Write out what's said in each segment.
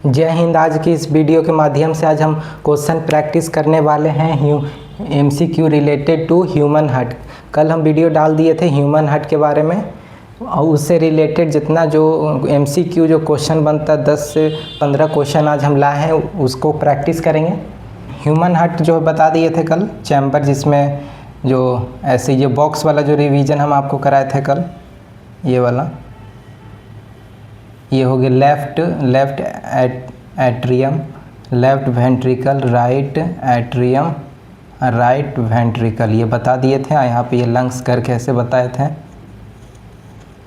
जय हिंद। आज की इस वीडियो के माध्यम से आज हम क्वेश्चन प्रैक्टिस करने वाले हैं MCQ related to human heart. कल हम वीडियो डाल दिए थे ह्यूमन हार्ट के बारे में और उससे रिलेटेड जितना जो एमसीक्यू जो क्वेश्चन बनता है 10 से 15 क्वेश्चन आज हम लाए हैं उसको प्रैक्टिस करेंगे। ह्यूमन हार्ट जो बता दिए थे कल चैम्बर, जिसमें जो ऐसे ये बॉक्स वाला जो रिवीजन हम आपको कराए थे कल, ये वाला ये हो गया left atrium, left ventricle, right atrium, right ventricle, ये बता दिए थे। यहाँ पे ये लंग्स करके ऐसे बताए थे।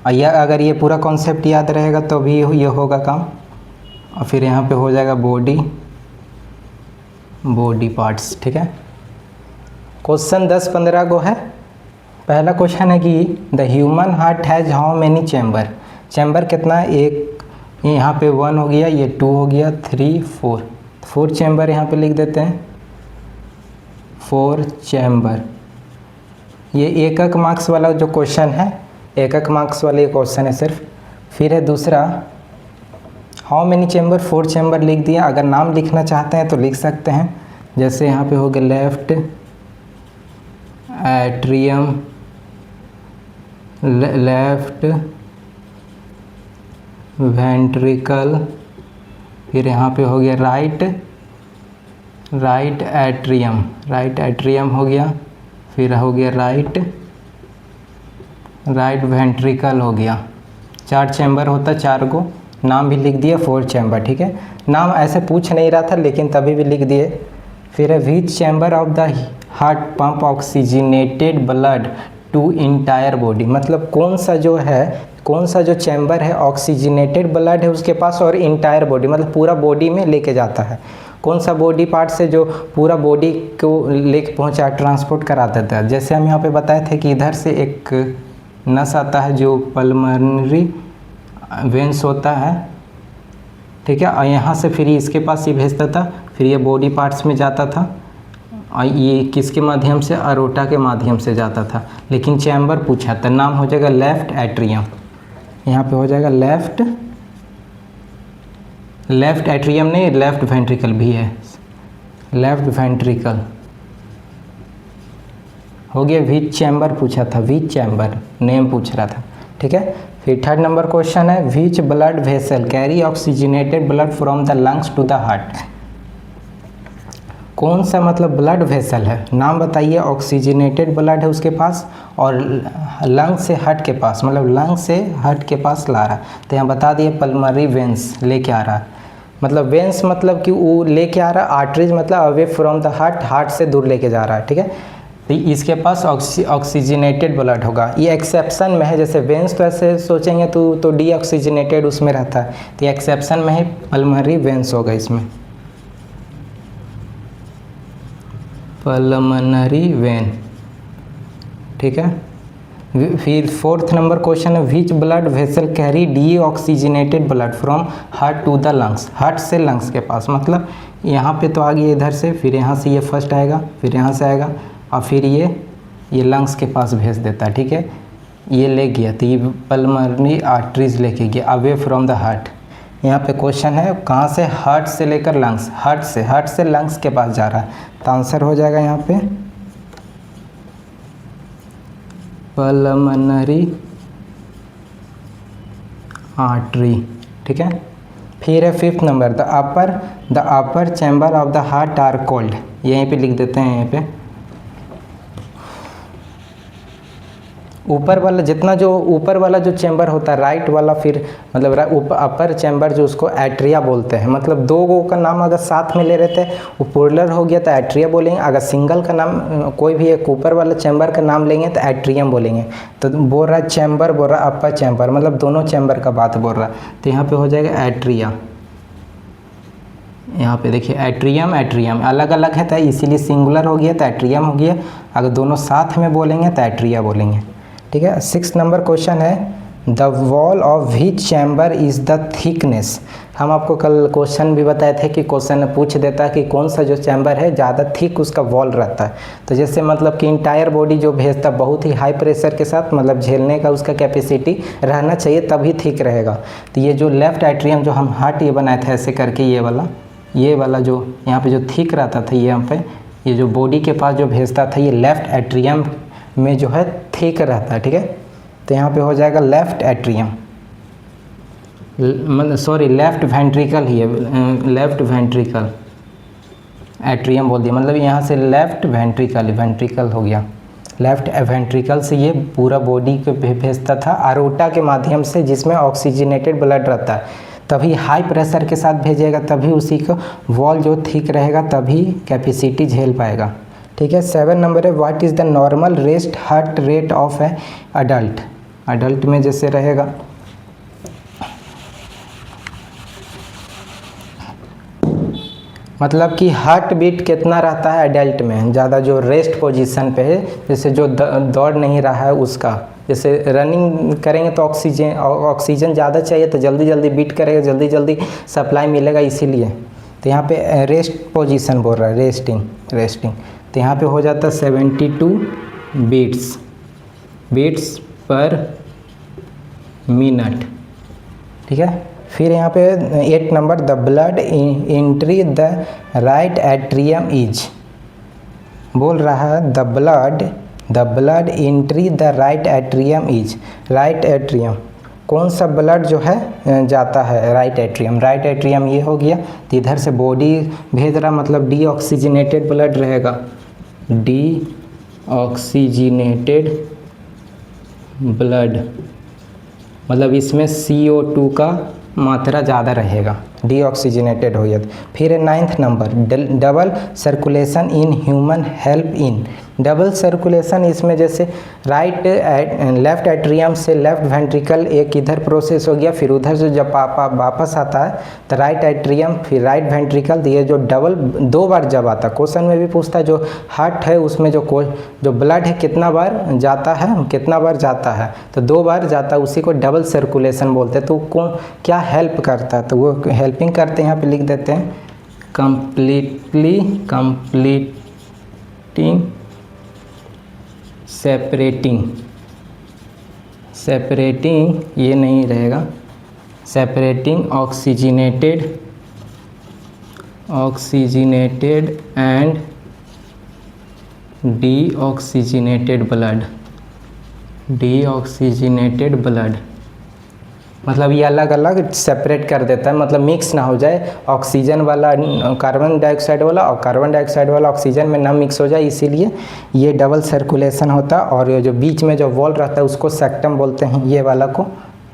अगर ये पूरा कॉन्सेप्ट याद रहेगा तो भी ये होगा काम। और फिर यहाँ पे हो जाएगा बॉडी पार्ट्स। ठीक है, क्वेश्चन 10-15 को है। पहला क्वेश्चन है कि the human heart has how many chamber. Chamber कितना है? एक, यहाँ पे 1 हो गया, ये 2 हो गया, 3, 4 चैम्बर यहाँ पे लिख देते हैं। 4 चैम्बर। ये एकक मार्क्स वाला जो क्वेश्चन है, एकक मार्क्स वाले क्वेश्चन है सिर्फ। फिर है दूसरा, हाउ मेनी चैम्बर, 4 चैम्बर लिख दिया। अगर नाम लिखना चाहते हैं तो लिख सकते हैं, जैसे यहाँ पे हो गया लेफ्ट एट्रियम, लेफ्ट वेंट्रिकल, फिर यहाँ पे हो गया राइट एट्रियम हो गया, फिर हो गया राइट वेंट्रिकल हो गया। 4 चैम्बर होता, 4 को नाम भी लिख दिया। 4 चैम्बर। ठीक है, नाम ऐसे पूछ नहीं रहा था लेकिन तभी भी लिख दिए। फिर है which chamber of the heart pump oxygenated blood to entire body. मतलब कौन सा जो चैम्बर है ऑक्सीजनेटेड ब्लड है उसके पास और इंटायर बॉडी मतलब पूरा बॉडी में लेके जाता है। कौन सा बॉडी पार्ट से जो पूरा बॉडी को लेके पहुंचा, ट्रांसपोर्ट करा देता है। जैसे हम यहाँ पे बताए थे कि इधर से एक नस आता है जो पल्मोनरी वेंस होता है। ठीक है, और यहाँ से फिर इसके पास ये भेजता था, फिर ये बॉडी पार्ट्स में जाता था। और ये किसके माध्यम से? अरोटा के माध्यम से जाता था। लेकिन चैम्बर पूछा था, नाम हो जाएगा लेफ्ट एट्रियम। यहाँ पे हो जाएगा लेफ्ट एट्रियम नहीं, लेफ्ट वेंट्रिकल भी है, लेफ्ट वेंट्रिकल हो गया। व्हिच चैम्बर पूछा था, व्हिच चैम्बर नेम पूछ रहा था। ठीक है, फिर 3rd नंबर क्वेश्चन है which blood vessel carry oxygenated blood from the lungs to the heart. कौन सा मतलब ब्लड वेसल है, नाम बताइए। ऑक्सीजनेटेड ब्लड है उसके पास और लंग से हार्ट के पास, मतलब लंग से हार्ट के पास ला रहा है। तो यहाँ बता दिए पल्मोनरी वेंस लेके आ रहा है। मतलब वेंस मतलब कि वो लेके आ रहा है, आर्टरीज मतलब अवे फ्रॉम द हार्ट से दूर लेके जा रहा है। ठीक है, तो इसके पास ऑक्सीजनेटेड ब्लड होगा। ये एक्सेप्शन में है, जैसे वेंस तो ऐसे सोचेंगे तो डीऑक्सीजनेटेड उसमें रहता है, तो एक्सेप्शन में है, पल्मोनरी वेंस होगा इसमें, पल्मोनरी वेन। ठीक है, फिर 4th नंबर क्वेश्चन है which blood vessel carry deoxygenated blood from heart to the lungs. Heart से लंग्स के पास, मतलब यहाँ पे तो आ गया इधर से, फिर यहाँ से ये फर्स्ट आएगा, फिर यहाँ से आएगा और फिर ये लंग्स के पास भेज देता है। ठीक है, ये ले गया तो ये पल्मोनरी आर्टरीज लेके गया अवे फ्रॉम द हार्ट। यहाँ पे क्वेश्चन है कहाँ से? हार्ट से लेकर लंग्स, हार्ट से लंग्स के पास जा रहा है। तो आंसर हो जाएगा यहाँ पे पल्मोनरी आर्टरी। ठीक है, फिर है 5th number the upper chamber of the heart are called. यहीं पे लिख देते हैं, यहीं पे ऊपर वाला जो चैम्बर होता है राइट वाला, फिर मतलब अपर चैम्बर जो उसको एट्रिया बोलते हैं। मतलब 2 का नाम अगर साथ में ले रहते हैं वो प्लूरल हो गया तो एट्रिया बोलेंगे। अगर सिंगल का नाम कोई भी एक ऊपर वाला चैम्बर का नाम लेंगे तो एट्रियम बोलेंगे। तो बोल रहा है चैम्बर, बोल रहा है अपर चैम्बर, मतलब दोनों चैम्बर का बात बोल रहा है। तो यहाँ पे हो जाएगा एट्रिया। यहाँ पे देखिए एट्रियम अलग अलग है तो इसीलिए सिंगुलर हो गया तो एट्रियम हो गया। अगर दोनों साथ में बोलेंगे तो एट्रिया बोलेंगे। ठीक है, 6th नंबर क्वेश्चन है the wall of which chamber is the thickness. हम आपको कल क्वेश्चन भी बताए थे कि क्वेश्चन पूछ देता है कि कौन सा जो चैम्बर है ज़्यादा थिक उसका वॉल रहता है। तो जैसे मतलब कि इंटायर बॉडी जो भेजता बहुत ही हाई प्रेशर के साथ मतलब झेलने का उसका कैपेसिटी रहना चाहिए तभी थिक रहेगा। तो ये जो लेफ्ट एट्रियम जो हम हार्ट ये बनाए थे ऐसे करके ये वाला जो यहाँ पे जो थिक रहता था ये यहाँ पे ये जो बॉडी के पास जो भेजता था ये लेफ्ट एट्रियम में जो है थिक रहता है, ठीक है। तो यहाँ पे हो जाएगा लेफ्ट एट्रियम, मतलब सॉरी लेफ्ट वेंट्रिकल ही है, लेफ्ट वेंट्रिकल, एट्रियम बोल दिया मतलब यहाँ से लेफ्ट वेंट्रिकल हो गया। लेफ्ट वेंट्रिकल से ये पूरा बॉडी को भेजता था अरोटा के माध्यम से जिसमें ऑक्सीजनेटेड ब्लड रहता है, तभी हाई प्रेशर के साथ भेजेगा तभी उसी को वॉल जो थिक रहेगा तभी कैपेसिटी झेल पाएगा, ठीक है। 7 नंबर है what is the normal rest heart rate of A adult में जैसे रहेगा मतलब कि हार्ट बीट कितना रहता है एडल्ट में, ज़्यादा जो रेस्ट पोजीशन पे है जैसे जो दौड़ नहीं रहा है उसका, जैसे रनिंग करेंगे तो ऑक्सीजन ज़्यादा चाहिए तो जल्दी जल्दी बीट करेगा, जल्दी जल्दी सप्लाई मिलेगा इसीलिए। तो यहाँ पे रेस्ट पोजीशन बोल रहा है, रेस्टिंग तो यहाँ पे हो जाता है 72 बीट्स पर मिनट, ठीक है। फिर यहाँ पे 8 number the blood entry the right atrium is, बोल रहा है the blood entry the right atrium is, right atrium कौन सा ब्लड जो है जाता है राइट एट्रियम ये हो गया। तो इधर से बॉडी भेज रहा मतलब डीऑक्सीजनेटेड ब्लड रहेगा, डीऑक्सीजनेटेड ब्लड मतलब इसमें CO2 का मात्रा ज़्यादा रहेगा, डीऑक्सीजनेटेड हो गया। फिर 9th number double circulation in human help in, double circulation इसमें जैसे लेफ्ट एट्रियम से लेफ्ट वेंट्रिकल एक इधर प्रोसेस हो गया, फिर उधर से जब वापस आता है तो राइट एट्रियम फिर राइट वेंट्रिकल, ये जो डबल 2 बार जब आता है क्वेश्चन में भी पूछता है जो हार्ट है उसमें जो ब्लड है कितना बार जाता है तो 2 बार जाता है, उसी को डबल सर्कुलेशन बोलते हैं। तो कौन क्या हेल्प करता है तो वो हेल्पिंग करते हैं, यहाँ पे लिख देते हैं कंप्लीटिंग सेपरेटिंग ये नहीं रहेगा, separating oxygenated and deoxygenated blood मतलब ये अलग अलग सेपरेट कर देता है, मतलब मिक्स ना हो जाए, ऑक्सीजन वाला कार्बन डाइऑक्साइड वाला और कार्बन डाइऑक्साइड वाला ऑक्सीजन में ना मिक्स हो जाए, इसीलिए ये डबल सर्कुलेशन होता है। और ये जो बीच में जो वॉल रहता है उसको सेक्टम बोलते हैं, ये वाला को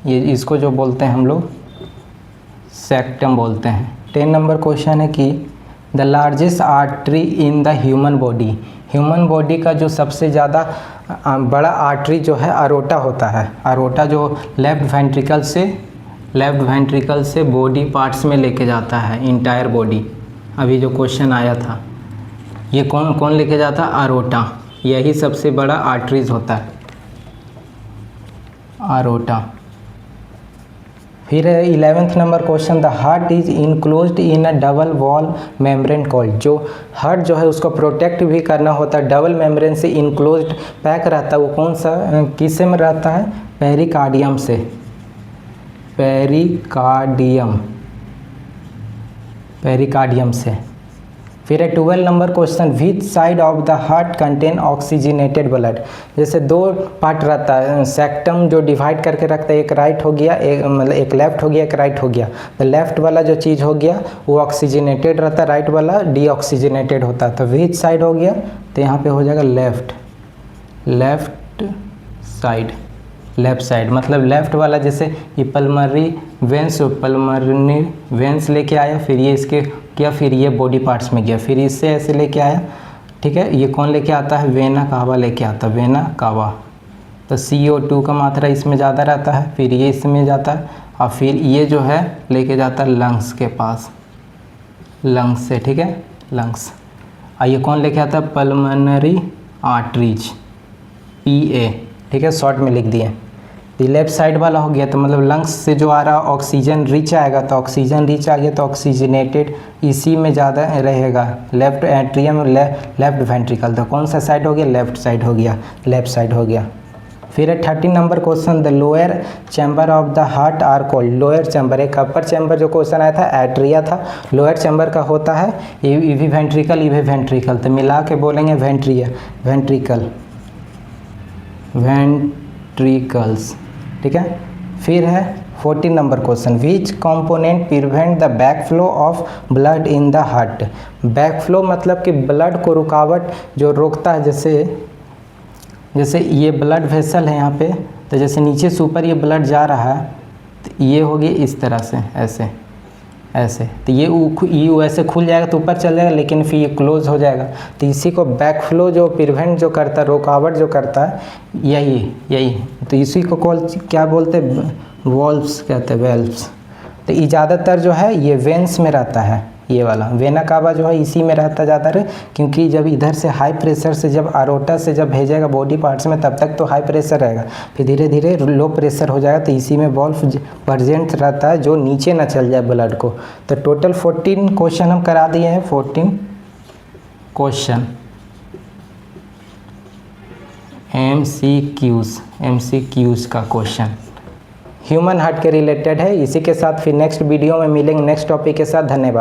ये इसको जो बोलते हैं हम लोग सेक्टम बोलते हैं। 10 नंबर क्वेश्चन है कि the largest artery in the human body का जो सबसे ज़्यादा बड़ा आर्टरी जो है अरोटा होता है, अरोटा जो लेफ्ट वेंट्रिकल से बॉडी पार्ट्स में लेके जाता है इंटायर बॉडी। अभी जो क्वेश्चन आया था ये कौन लेके जाता है, अरोटा, यही सबसे बड़ा आर्टरीज होता है अरोटा। फिर 11th number question the heart is enclosed in a double wall membrane called, जो हार्ट जो है उसको प्रोटेक्ट भी करना होता है, डबल मेम्ब्रेन से इनक्लोज्ड पैक रहता है, वो कौन सा किससे में रहता है, पेरिकार्डियम से। फिर 12 number question which side of the heart contain oxygenated blood, जैसे 2 पार्ट रहता है सेक्टम जो डिवाइड करके रखता है, एक राइट हो गया एक लेफ्ट हो गया एक राइट हो गया, तो लेफ्ट वाला जो चीज़ हो गया वो ऑक्सीजनेटेड रहता है, राइट वाला डीऑक्सीजनेटेड होता है। तो विच साइड हो गया तो यहाँ पे हो जाएगा लेफ्ट साइड मतलब लेफ्ट वाला जैसे ये पल्मोनरी वेंस लेके आया, फिर ये इसके किया, फिर ये बॉडी पार्ट्स में गया, फिर इससे ऐसे लेके आया, ठीक है। ये कौन लेके आता है, वेना कावा लेके आता है, वेना कावा। तो CO2 का मात्रा इसमें ज़्यादा रहता है, फिर ये इसमें जाता है और फिर ये जो है लेके जाता है लंग्स के पास, लंग्स से, ठीक है, लंग्स। और ये कौन लेके आता है, पल्मोनरी आर्टरीज, PA, ठीक है, शॉर्ट में लिख दिए। तो लेफ्ट साइड वाला हो गया, तो मतलब लंग्स से जो आ रहा ऑक्सीजन रिच आएगा, तो ऑक्सीजन रिच आ गया तो ऑक्सीजनेटेड इसी में ज़्यादा रहेगा, लेफ्ट एट्रियम लेफ्ट वेंट्रिकल। तो कौन सा साइड हो गया, लेफ्ट साइड हो गया, लेफ्ट साइड हो गया। फिर है 13 number question, the lower chamber of the heart are called. Lower chamber, एक अपर चैम्बर जो क्वेश्चन आया था एट्रिया था, लोअर चैम्बर का होता है ईवी वेंट्रिकल, ईवी वेंट्रिकल, तो मिला के बोलेंगे वेंट्रिकल, वेंट्रिकल्स, ठीक है। फिर है 14 number question, which component prevent the back flow of blood in the heart. Back flow मतलब कि ब्लड को रुकावट जो रोकता है, जैसे ये ब्लड वेसल है यहाँ पे, तो जैसे नीचे से ऊपर ये ब्लड जा रहा है, तो ये हो गया इस तरह से, ऐसे, तो ये ऐसे खुल जाएगा तो ऊपर चल जाएगा, लेकिन फिर ये क्लोज हो जाएगा। तो इसी को बैक फ्लो जो प्रिवेंट जो करता है, रुकावट जो करता है, यही तो इसी को क्या बोलते हैं, वॉल्व्स कहते हैं, वेल्व्स। तो ये ज़्यादातर जो है ये वेंस में रहता है, ये वाला वेना कावा जो है इसी में रहता ज़्यादातर, क्योंकि जब इधर से हाई प्रेशर से जब आरोटा से जब भेजेगा बॉडी पार्ट्स में, तब तक तो हाई प्रेशर रहेगा, फिर धीरे धीरे लो प्रेशर हो जाएगा, तो इसी में वॉल्व प्रेजेंट रहता है जो नीचे ना चल जाए ब्लड को। तो टोटल 14 क्वेश्चन हम करा दिए हैं, 14 क्वेश्चन MCQs का क्वेश्चन ह्यूमन हार्ट के रिलेटेड है। इसी के साथ फिर नेक्स्ट वीडियो में मिलेंगे नेक्स्ट टॉपिक के साथ। धन्यवाद।